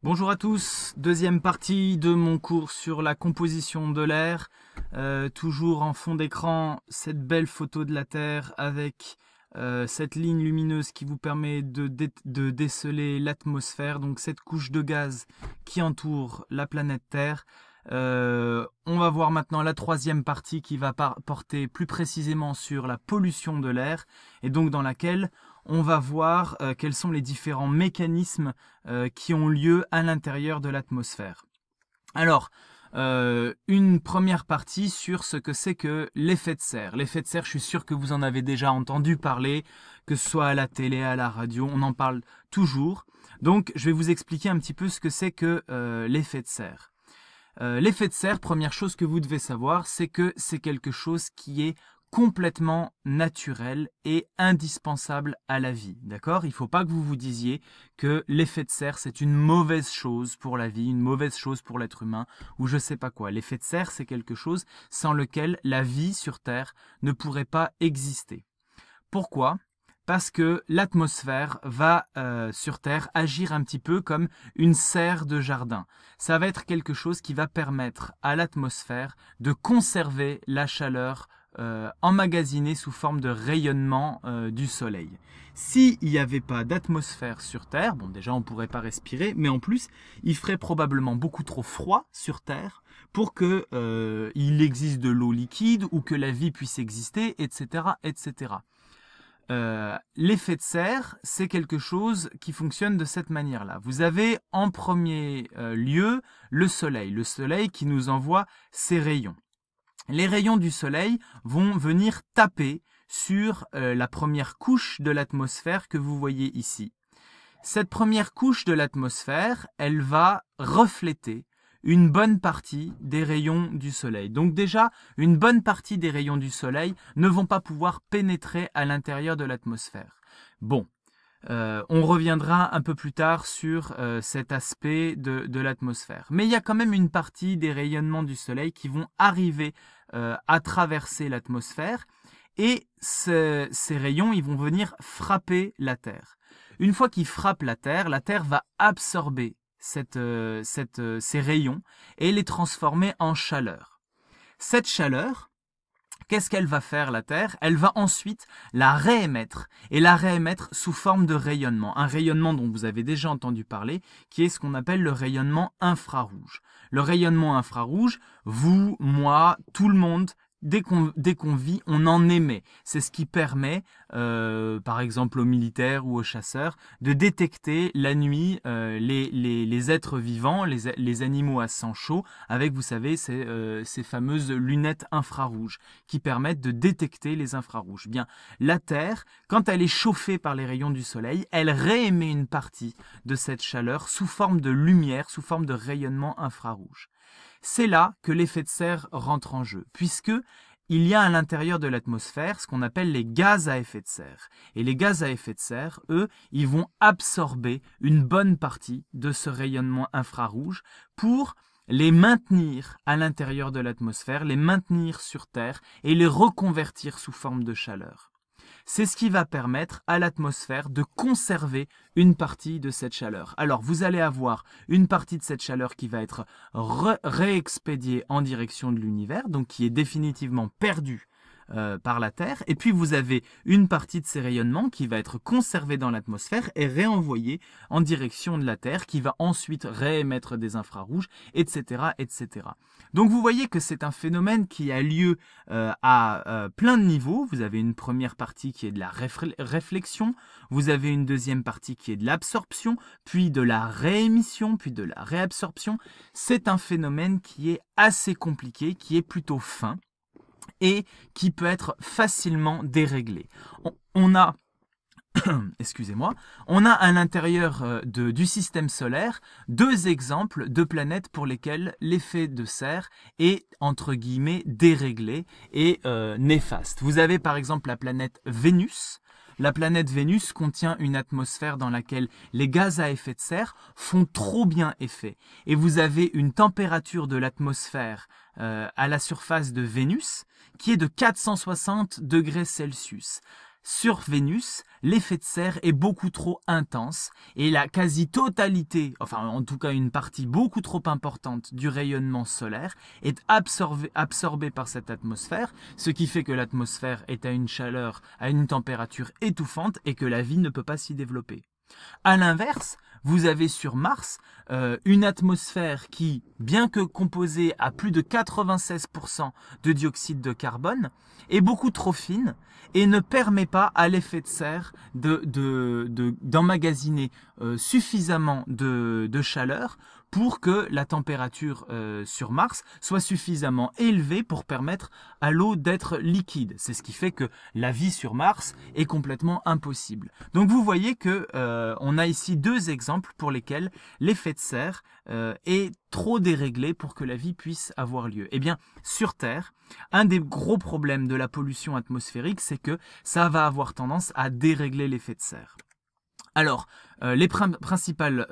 Bonjour à tous, deuxième partie de mon cours sur la composition de l'air. Toujours en fond d'écran, cette belle photo de la Terre avec cette ligne lumineuse qui vous permet de déceler l'atmosphère, donc cette couche de gaz qui entoure la planète Terre. On va voir maintenant la troisième partie qui va porter plus précisément sur la pollution de l'air et donc dans laquelle on va voir quels sont les différents mécanismes qui ont lieu à l'intérieur de l'atmosphère. Alors, une première partie sur ce que c'est que l'effet de serre. L'effet de serre, je suis sûr que vous en avez déjà entendu parler, que ce soit à la télé, à la radio, on en parle toujours. Donc, je vais vous expliquer un petit peu ce que c'est que l'effet de serre. L'effet de serre, première chose que vous devez savoir, c'est que c'est quelque chose qui est complètement naturel et indispensable à la vie, d'accord? Il ne faut pas que vous vous disiez que l'effet de serre c'est une mauvaise chose pour la vie, une mauvaise chose pour l'être humain ou je sais pas quoi. L'effet de serre c'est quelque chose sans lequel la vie sur Terre ne pourrait pas exister. Pourquoi? Parce que l'atmosphère va sur Terre agir un petit peu comme une serre de jardin. Ça va être quelque chose qui va permettre à l'atmosphère de conserver la chaleur emmagasinée sous forme de rayonnement du soleil. S'il n'y avait pas d'atmosphère sur Terre, bon déjà on ne pourrait pas respirer, mais en plus il ferait probablement beaucoup trop froid sur Terre pour que il existe de l'eau liquide ou que la vie puisse exister, etc., etc. L'effet de serre, c'est quelque chose qui fonctionne de cette manière-là. Vous avez en premier lieu le soleil qui nous envoie ses rayons. Les rayons du soleil vont venir taper sur la première couche de l'atmosphère que vous voyez ici. Cette première couche de l'atmosphère, elle va refléter une bonne partie des rayons du soleil. Donc déjà, une bonne partie des rayons du soleil ne vont pas pouvoir pénétrer à l'intérieur de l'atmosphère. Bon, on reviendra un peu plus tard sur cet aspect de l'atmosphère. Mais il y a quand même une partie des rayonnements du soleil qui vont arriver à traverser l'atmosphère et ces rayons ils vont venir frapper la Terre. Une fois qu'ils frappent la Terre va absorber ces rayons et les transformer en chaleur. Cette chaleur, qu'est-ce qu'elle va faire la Terre? Elle va ensuite la réémettre et la réémettre sous forme de rayonnement. Un rayonnement dont vous avez déjà entendu parler, qui est ce qu'on appelle le rayonnement infrarouge. Le rayonnement infrarouge, vous, moi, tout le monde, dès qu'on vit, on en émet. C'est ce qui permet, par exemple aux militaires ou aux chasseurs, de détecter la nuit les êtres vivants, les animaux à sang chaud, avec, vous savez, ces fameuses lunettes infrarouges qui permettent de détecter les infrarouges. Bien, la Terre, quand elle est chauffée par les rayons du soleil, elle réémet une partie de cette chaleur sous forme de lumière, sous forme de rayonnement infrarouge. C'est là que l'effet de serre rentre en jeu, puisque il y a à l'intérieur de l'atmosphère ce qu'on appelle les gaz à effet de serre. Et les gaz à effet de serre, eux, ils vont absorber une bonne partie de ce rayonnement infrarouge pour les maintenir à l'intérieur de l'atmosphère, les maintenir sur Terre et les reconvertir sous forme de chaleur. C'est ce qui va permettre à l'atmosphère de conserver une partie de cette chaleur. Alors, vous allez avoir une partie de cette chaleur qui va être réexpédiée en direction de l'univers, donc qui est définitivement perdue par la Terre. Et puis, vous avez une partie de ces rayonnements qui va être conservée dans l'atmosphère et réenvoyée en direction de la Terre, qui va ensuite réémettre des infrarouges, etc., etc. Donc, vous voyez que c'est un phénomène qui a lieu à plein de niveaux. Vous avez une première partie qui est de la réflexion, vous avez une deuxième partie qui est de l'absorption, puis de la réémission, puis de la réabsorption. C'est un phénomène qui est assez compliqué, qui est plutôt fin et qui peut être facilement déréglé. On a excusez-moi, on a à l'intérieur du système solaire deux exemples de planètes pour lesquelles l'effet de serre est entre guillemets déréglé et néfaste. Vous avez par exemple la planète Vénus. La planète Vénus contient une atmosphère dans laquelle les gaz à effet de serre font trop bien effet. Et vous avez une température de l'atmosphère à la surface de Vénus qui est de 460 degrés Celsius. sur Vénus, l'effet de serre est beaucoup trop intense et la quasi-totalité, enfin en tout cas une partie beaucoup trop importante du rayonnement solaire est absorbée par cette atmosphère, ce qui fait que l'atmosphère est à une chaleur, à une température étouffante et que la vie ne peut pas s'y développer. À l'inverse, vous avez sur Mars une atmosphère qui, bien que composée à plus de 96% de dioxyde de carbone, est beaucoup trop fine et ne permet pas à l'effet de serre d'emmagasiner suffisamment de chaleur pour que la température sur Mars soit suffisamment élevée pour permettre à l'eau d'être liquide. C'est ce qui fait que la vie sur Mars est complètement impossible. Donc vous voyez que on a ici deux exemples pour lesquels l'effet de serre est trop déréglé pour que la vie puisse avoir lieu. Eh bien, sur Terre, un des gros problèmes de la pollution atmosphérique, c'est que ça va avoir tendance à dérégler l'effet de serre. Alors, les principales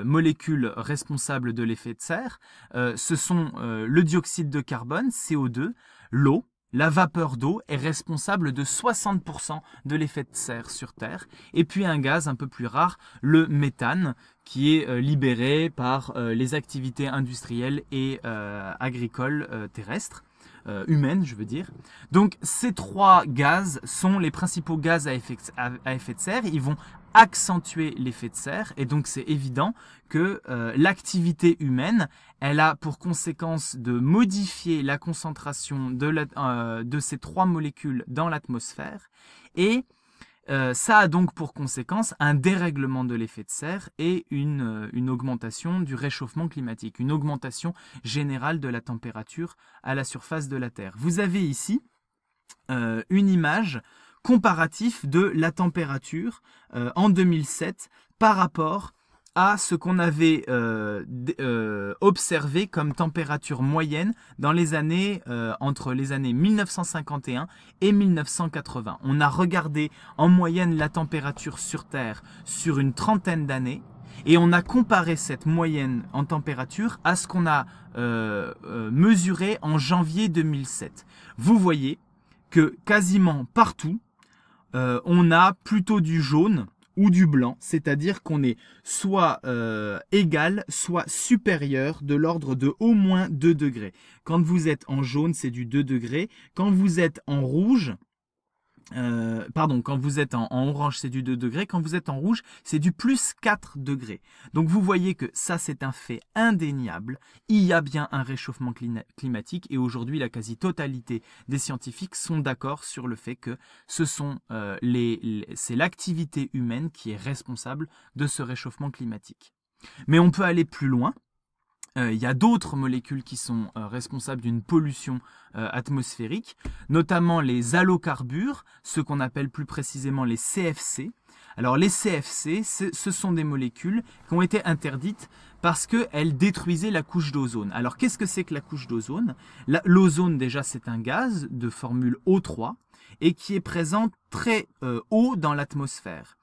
molécules responsables de l'effet de serre, ce sont le dioxyde de carbone, CO2, l'eau. La vapeur d'eau est responsable de 60% de l'effet de serre sur Terre. Et puis un gaz un peu plus rare, le méthane, qui est libéré par les activités industrielles et agricoles terrestres. Humaines, je veux dire. Donc ces trois gaz sont les principaux gaz à effet de serre. Ils vont accentuer l'effet de serre et donc c'est évident que l'activité humaine, elle a pour conséquence de modifier la concentration de ces trois molécules dans l'atmosphère et ça a donc pour conséquence un dérèglement de l'effet de serre et une augmentation du réchauffement climatique, une augmentation générale de la température à la surface de la Terre. Vous avez ici une image comparative de la température en 2007 par rapport à ce qu'on avait observé comme température moyenne dans les années entre les années 1951 et 1980. On a regardé en moyenne la température sur Terre sur une trentaine d'années et on a comparé cette moyenne en température à ce qu'on a mesuré en janvier 2007. Vous voyez que quasiment partout, on a plutôt du jaune ou du blanc, c'est-à-dire qu'on est soit égal, soit supérieur de l'ordre de au moins 2 degrés. Quand vous êtes en jaune, c'est du 2 degrés. Quand vous êtes en rouge, quand vous êtes en orange, c'est du 2 degrés. Quand vous êtes en rouge, c'est du plus 4 degrés. Donc vous voyez que ça, c'est un fait indéniable. Il y a bien un réchauffement climatique et aujourd'hui, la quasi-totalité des scientifiques sont d'accord sur le fait que c'est l'activité humaine qui est responsable de ce réchauffement climatique. Mais on peut aller plus loin. Il y a d'autres molécules qui sont responsables d'une pollution atmosphérique, notamment les halocarbures, ce qu'on appelle plus précisément les CFC. Alors les CFC, ce sont des molécules qui ont été interdites parce qu'elles détruisaient la couche d'ozone. Alors qu'est-ce que c'est que la couche d'ozone? L'ozone déjà c'est un gaz de formule O3 et qui est présent très haut dans l'atmosphère.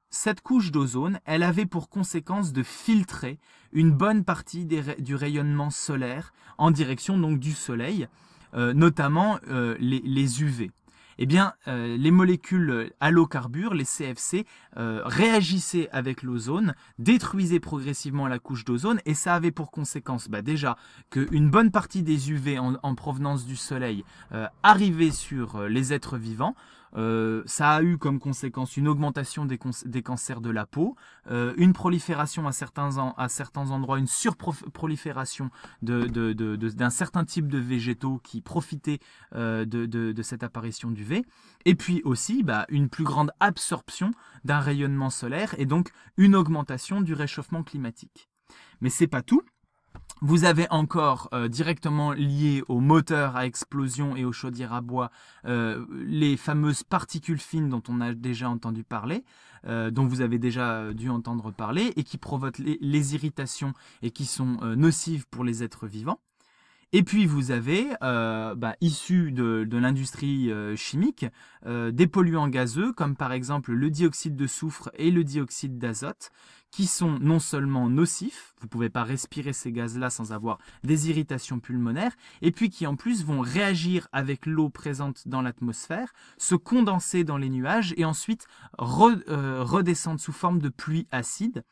Cette couche d'ozone, elle avait pour conséquence de filtrer une bonne partie du rayonnement solaire en direction donc du soleil, notamment les UV. Eh bien, les molécules halocarbures, les CFC, réagissaient avec l'ozone, détruisaient progressivement la couche d'ozone et ça avait pour conséquence déjà qu'une bonne partie des UV en provenance du soleil arrivait sur les êtres vivants. Ça a eu comme conséquence une augmentation des cancers de la peau, une prolifération à certains endroits, une surprolifération d'un certain type de végétaux qui profitaient de cette apparition d'UV, et puis aussi une plus grande absorption d'un rayonnement solaire et donc une augmentation du réchauffement climatique. Mais c'est pas tout. Vous avez encore directement lié aux moteurs à explosion et aux chaudières à bois les fameuses particules fines dont on a déjà entendu parler, dont vous avez déjà dû entendre parler et qui provoquent les irritations et qui sont nocives pour les êtres vivants. Et puis vous avez, issus de l'industrie chimique, des polluants gazeux, comme par exemple le dioxyde de soufre et le dioxyde d'azote, qui sont non seulement nocifs, vous ne pouvez pas respirer ces gaz-là sans avoir des irritations pulmonaires, et puis qui en plus vont réagir avec l'eau présente dans l'atmosphère, se condenser dans les nuages et ensuite redescendre sous forme de pluies acides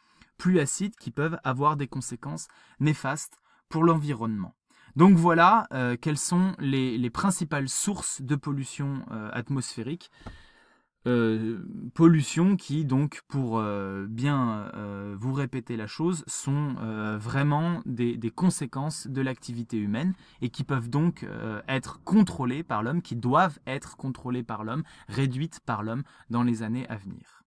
qui peuvent avoir des conséquences néfastes pour l'environnement. Donc voilà quelles sont les principales sources de pollution atmosphérique. Pollution qui donc, pour bien vous répéter la chose, sont vraiment des conséquences de l'activité humaine et qui peuvent donc être contrôlées par l'homme, qui doivent être contrôlées par l'homme, réduites par l'homme dans les années à venir.